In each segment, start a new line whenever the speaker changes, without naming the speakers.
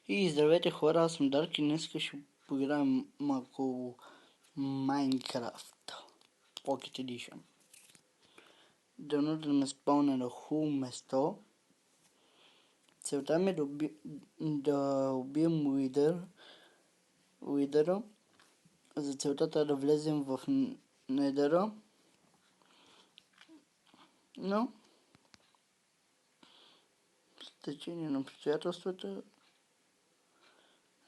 И здравейте хора, аз съм Дарк и днес ще поиграем малко Minecraft Pocket Edition. Да ме спълня на хубаво место. Целта ми е да убием уидъра. За целта трябва да влезем в недъра. Но с течение на обстоятелствата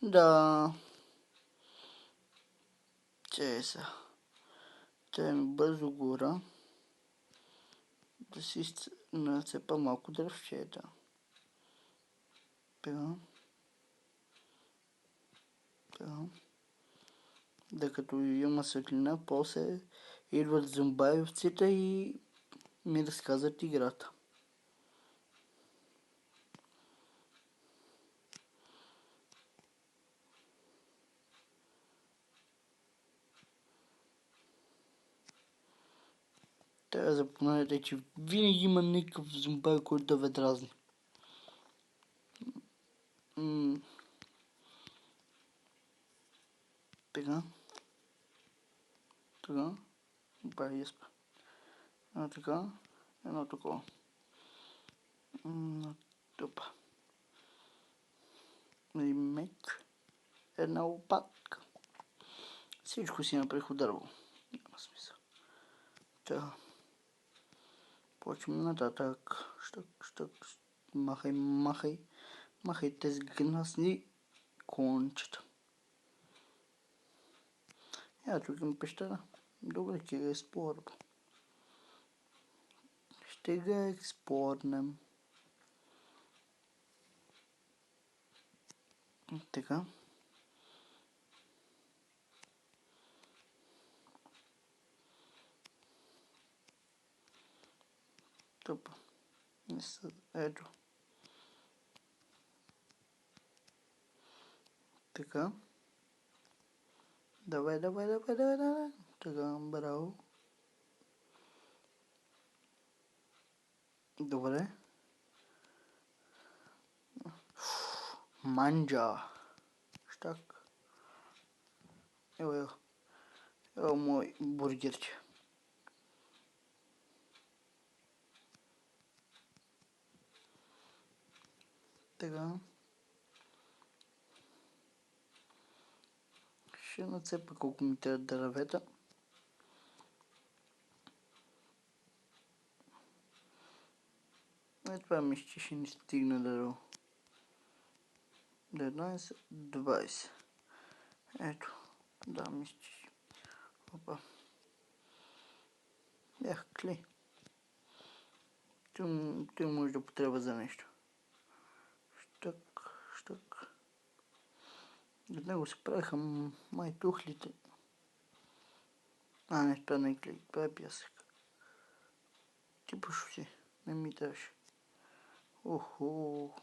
да бързо гора да си нацепа малко дръвчета. Докато има светлина, после идват зомбаевците и ми разказват играта. Трябва да запомнете, че винаги има някакъв зомбай, който да ви дразни. Така. Така. Едно такова. Тупа. И меч. Една лопатка. Всичко си направих от дърво. Няма смисъл. Така. Почваме нататък. Щък. Махай тези гнасни кончета. Тук има пещера. Добре, ще го експлорвам. Ще го експлорнем. Така. Тупа. Ето. Така. Давай. Така, браво. Добре. Манджа. Щак. Ево мой бургерче. Така. Ще нацепа колко ми трябва дървета. Това мисля, че ще ни стигне до 19, 20. Ето. Да, мисля, че... Опа. Кли. Той може да потреба за нещо. Щък. От него се правиха май тухлите. Не, това не е клей, това е пясък. Ти пушо си, не ми даваш. Охо.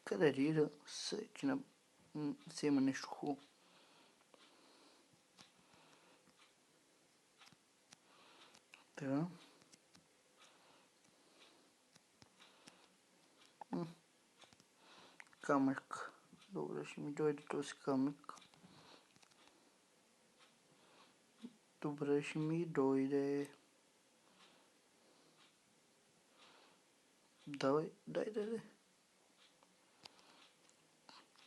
Къде рида се, че се има нещо хубаво. Така. Камък. Добре, ще ми дойде този камък. Добре, ще ми дойде. Давай.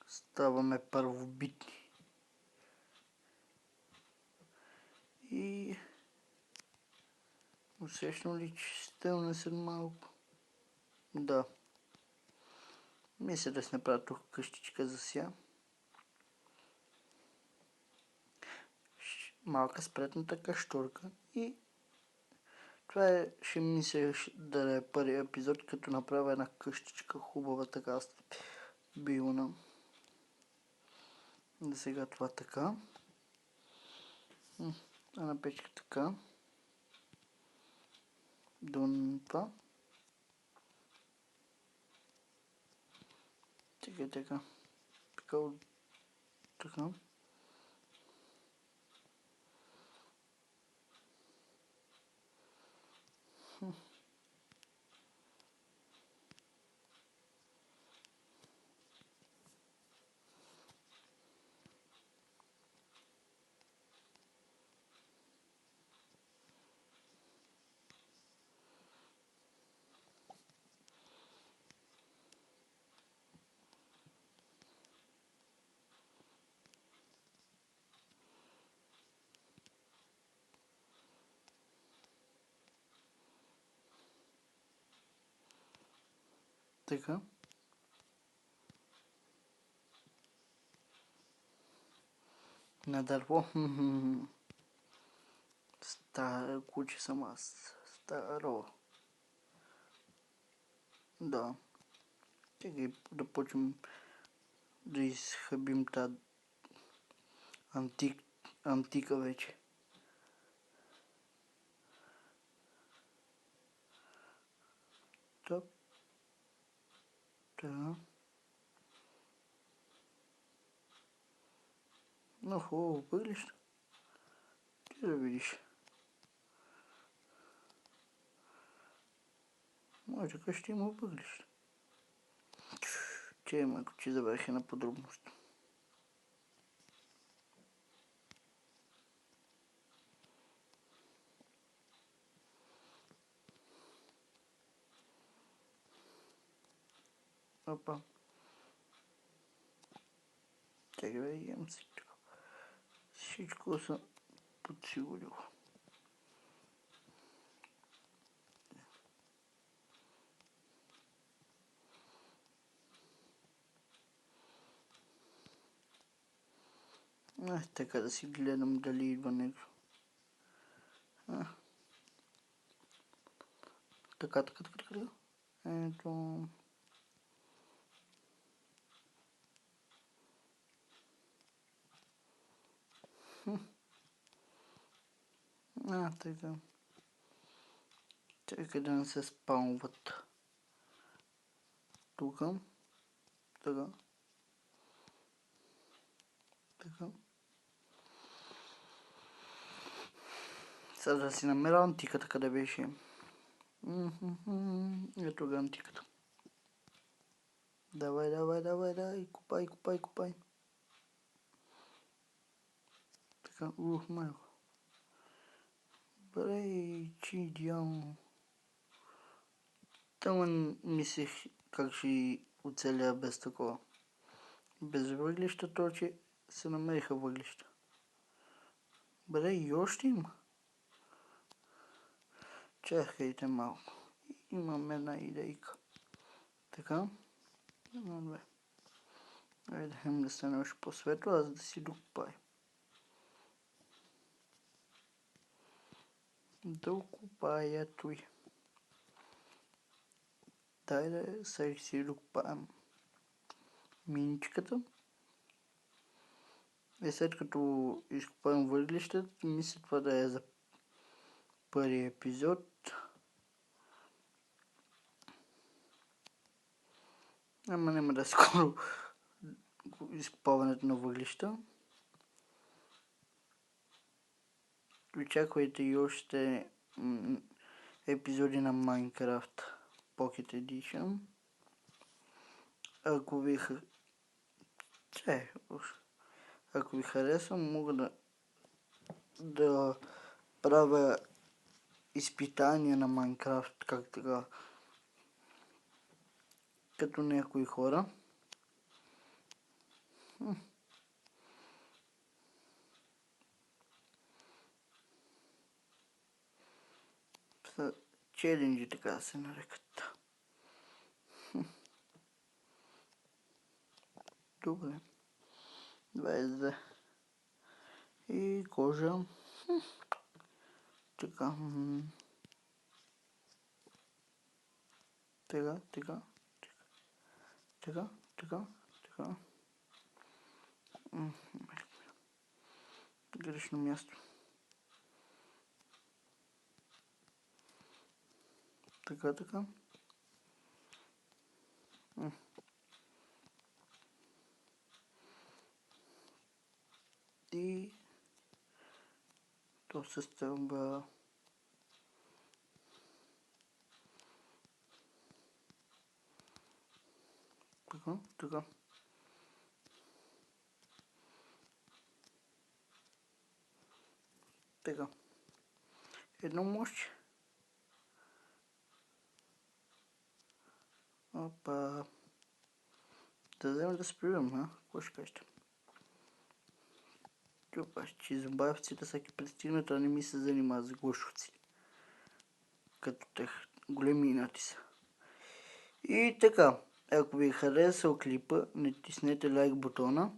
Ставаме първобитни. И... усещам ли, че стълне след малко? Да. Мисля да си направя тук къщичка за ся. Малка спретната каштурка и това ще мисля да е първият епизод, като направя една къщичка хубава така билна. Да сега това така. Една печка така. До това. Така. Така. Така. На дърво. Старо куче съм аз. Старо. Да. Чакай да почнем да изхъбим тази антика вече. Топ. Да. Но хубаво въглища. Ти да видиш. Може така ще има въглища. Че малко, че забравих една подробност. Опа. Чакай да имам всичко. Всичко съм подсигурил. Така да си гледам дали идва него. Така. Ето. Така. Чакай да не се спалват. Тук. Така. Сега да си намеря антиката, къде беше. Ето ga антиката. Давай. Купай. Така, майко. Бре, че идеално. Тъмън мислех как ще оцеля без такова. Без въглища, то че се намериха въглища. Бре, и още има. Чакайте малко. Имам една идейка. Така. Едно-две. Айде, хем да стане още по-светло, аз да си докопая. Докопая той. Дай да сега си докопаем миничката. И след като изкопаем въглищата, мисля това да е за първи епизод. Ама няма да е скоро изкопаването на въглища. Очаквайте и още епизоди на Minecraft Pocket Edition. Ако ви харесва, мога да правя изпитания на Minecraft, как така, като някои хора. Челенджи, така да се нарекат. Добре. 22. И кожа. Така. Така. Грешно място. Така. И то се стълба. Така. Така. Едно мощ. Опа. Да вземем да спирам, Какво ще кажете? Че зомбаревците всеки пристигнат, а не ми се занимават с глушовци. Като тех големи инати са. И така, ако ви е харесал клипа, натиснете лайк бутона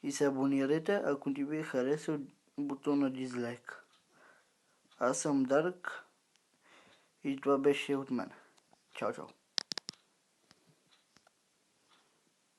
и се абонирайте, ако не ви е харесал бутона дизлайк. Аз съм Дарк и това беше от мен. Чао, чао!